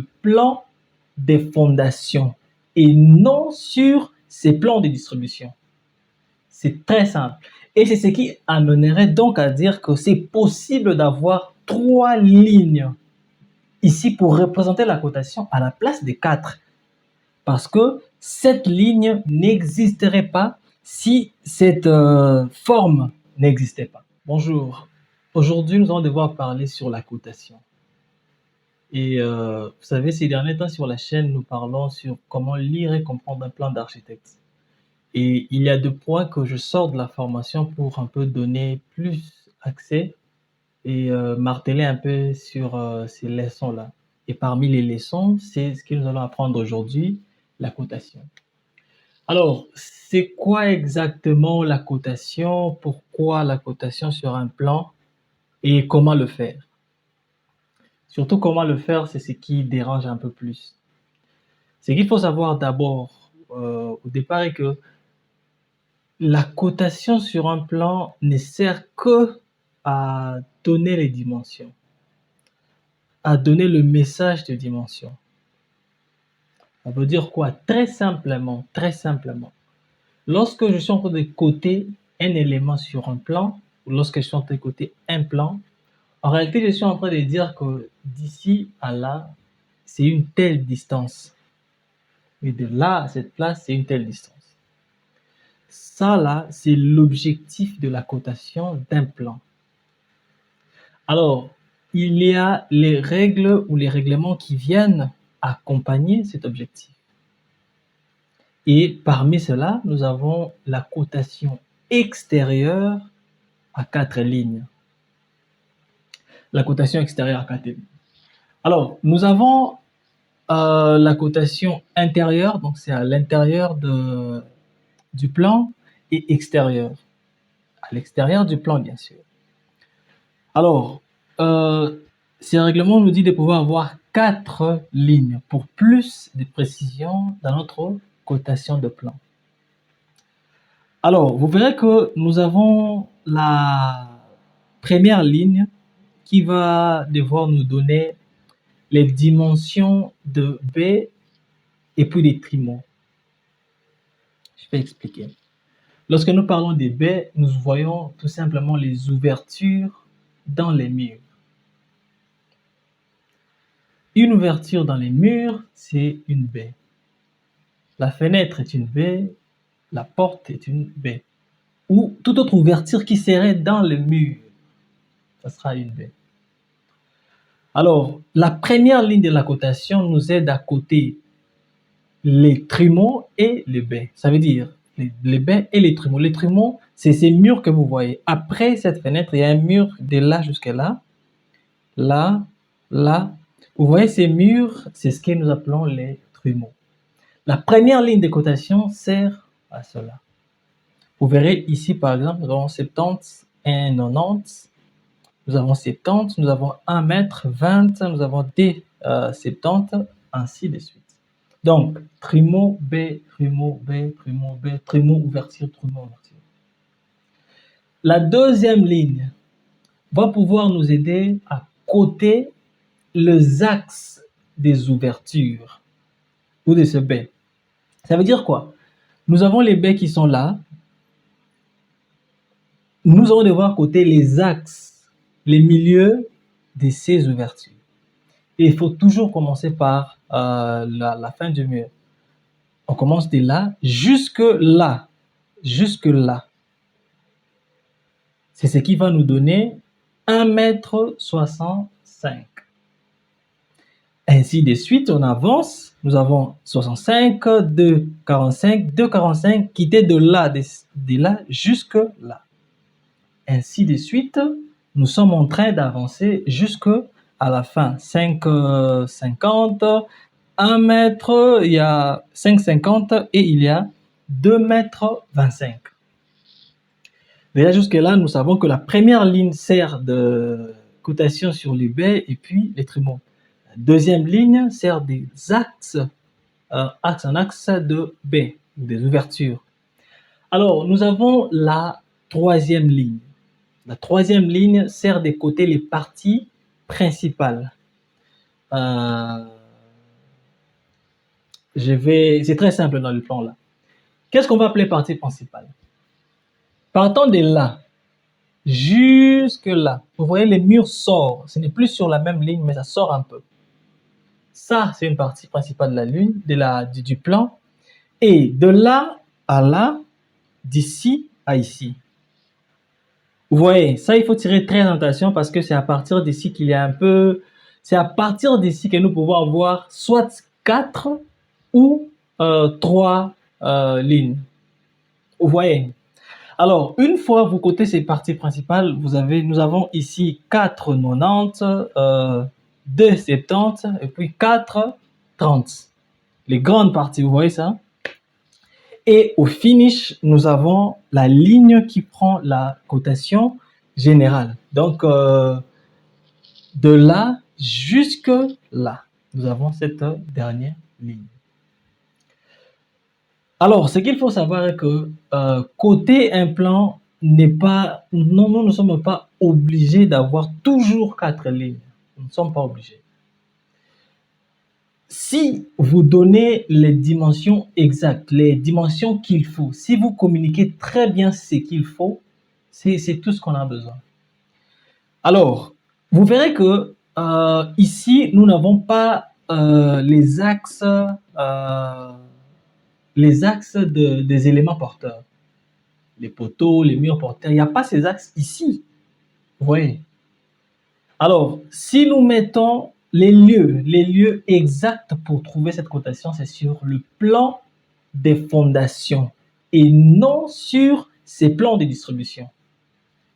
plan des fondations et non sur ses plans de distribution. C'est très simple. Et c'est ce qui amènerait donc à dire que c'est possible d'avoir 3 lignes ici pour représenter la cotation à la place des 4. Parce que cette ligne n'existerait pas si cette forme n'existait pas. Bonjour. Aujourd'hui, nous allons devoir parler sur la cotation. Et vous savez, ces derniers temps sur la chaîne, nous parlons sur comment lire et comprendre un plan d'architecte. Et il y a 2 points que je sors de la formation pour un peu donner plus accès et marteler un peu sur ces leçons-là. Et parmi les leçons, c'est ce que nous allons apprendre aujourd'hui, la cotation. Alors, c'est quoi exactement la cotation? Pourquoi la cotation sur un plan? Et comment le faire? Surtout comment le faire, c'est ce qui dérange un peu plus. Ce qu'il faut savoir d'abord, au départ, est que la cotation sur un plan ne sert que à donner les dimensions, à donner le message de dimension. Ça veut dire quoi? Très simplement, lorsque je suis en train de coter un élément sur un plan, ou lorsque je suis en train de coter un plan, en réalité, je suis en train de dire que d'ici à là, c'est une telle distance. Et de là à cette place, c'est une telle distance. Ça, là, c'est l'objectif de la cotation d'un plan. Alors, il y a les règles ou les règlements qui viennent accompagner cet objectif. Et parmi cela, nous avons la cotation extérieure à 4 lignes. La cotation extérieure à 4 lignes. Alors, nous avons la cotation intérieure, donc c'est à l'intérieur du plan, et extérieure, à l'extérieur du plan, bien sûr. Alors, ces règlements nous disent de pouvoir avoir 4 lignes pour plus de précision dans notre cotation de plan. Alors, vous verrez que nous avons la première ligne qui va devoir nous donner les dimensions de B et puis des trimons. Je vais expliquer. Lorsque nous parlons des baies, nous voyons tout simplement les ouvertures dans les murs. Une ouverture dans les murs, c'est une baie. La fenêtre est une baie, la porte est une baie. Ou toute autre ouverture qui serait dans le mur, ça sera une baie. Alors, la première ligne de la cotation nous aide à coter les trimons et les baies. Ça veut dire les baies et les trimons. Les trimons, c'est ces murs que vous voyez. Après cette fenêtre, il y a un mur de là jusqu'à là, là, là. Vous voyez ces murs, c'est ce que nous appelons les trimons. La première ligne de cotation sert à cela. Vous verrez ici, par exemple, nous avons 70 et 90. Nous avons 70, nous avons 1 mètre, 20, nous avons des 70, ainsi de suite. Donc, trimon, B, trimon, B, trimon, B, trimon, ouverture, trimon, ouverture. La deuxième ligne va pouvoir nous aider à coter les axes des ouvertures ou de ce B. Ça veut dire quoi? Nous avons les baies qui sont là. Nous allons devoir coter les axes, les milieux de ces ouvertures. Et il faut toujours commencer par la fin du mur. On commence de là jusque là. Jusque là. C'est ce qui va nous donner 1,65 m. Ainsi de suite, on avance. Nous avons 65, 2,45, 2,45 qui était de là jusque là. Ainsi de suite, nous sommes en train d'avancer jusque à la fin. 5,50, 1 mètre, il y a 5,50 et il y a 2,25 m. Déjà jusque-là, nous savons que la première ligne sert de cotation sur les baies et puis les trimons. La deuxième ligne sert des axes, un axe de baies, des ouvertures. Alors, nous avons la troisième ligne. La troisième ligne sert de coter les parties principales. c'est très simple dans le plan là. Qu'est-ce qu'on va appeler partie principale? Partant de là, jusque là, vous voyez les murs sortent. Ce n'est plus sur la même ligne, mais ça sort un peu. Ça, c'est une partie principale de la lune, du plan. Et de là à là, d'ici à ici. Vous voyez, ça, il faut tirer très attention parce que c'est à partir d'ici qu'il y a un peu... C'est à partir d'ici que nous pouvons avoir soit 4 ou 3 lignes. Vous voyez. Alors, une fois vous cotez ces parties principales, nous avons ici 4,90, 2,70 et puis 4,30. Les grandes parties, vous voyez ça? Et au finish, nous avons la ligne qui prend la cotation générale. Donc, de là jusque là, nous avons cette dernière ligne. Alors, ce qu'il faut savoir est que côté implant, nous ne sommes pas obligés d'avoir toujours 4 lignes. Nous ne sommes pas obligés. Si vous donnez les dimensions exactes, les dimensions qu'il faut, si vous communiquez très bien ce qu'il faut, c'est tout ce qu'on a besoin. Alors, vous verrez que ici, nous n'avons pas les axes des éléments porteurs. Les poteaux, les murs porteurs, il n'y a pas ces axes ici. Vous voyez? Alors, si nous mettons les lieux exacts pour trouver cette cotation, c'est sur le plan des fondations et non sur ces plans de distribution.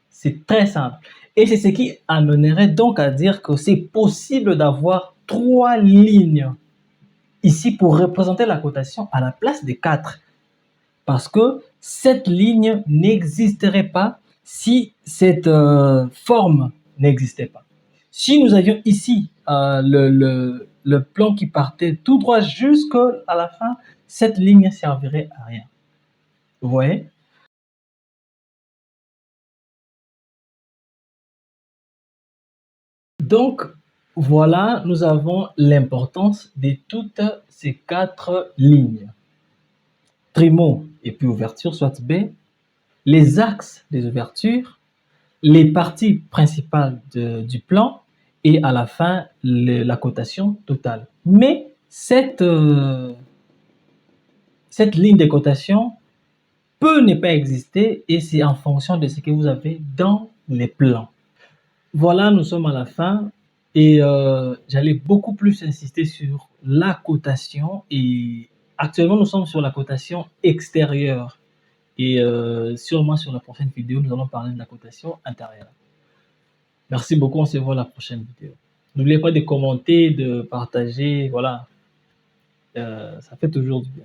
C'est très simple. Et c'est ce qui amènerait donc à dire que c'est possible d'avoir 3 lignes ici pour représenter la cotation à la place des 4. Parce que cette ligne n'existerait pas si cette forme n'existait pas. Si nous avions ici le plan qui partait tout droit jusqu'à la fin, cette ligne ne servirait à rien. Vous voyez? Donc, voilà, nous avons l'importance de toutes ces 4 lignes. Trémaux et puis ouverture, soit B, les axes des ouvertures, les parties principales du plan et à la fin, la cotation totale. Mais cette ligne de cotation peut ne pas exister et c'est en fonction de ce que vous avez dans les plans. Voilà, nous sommes à la fin et j'allais beaucoup plus insister sur la cotation et actuellement nous sommes sur la cotation extérieure et sûrement sur la prochaine vidéo nous allons parler de la cotation intérieure. Merci beaucoup, on se voit la prochaine vidéo. N'oubliez pas de commenter, de partager, voilà, ça fait toujours du bien.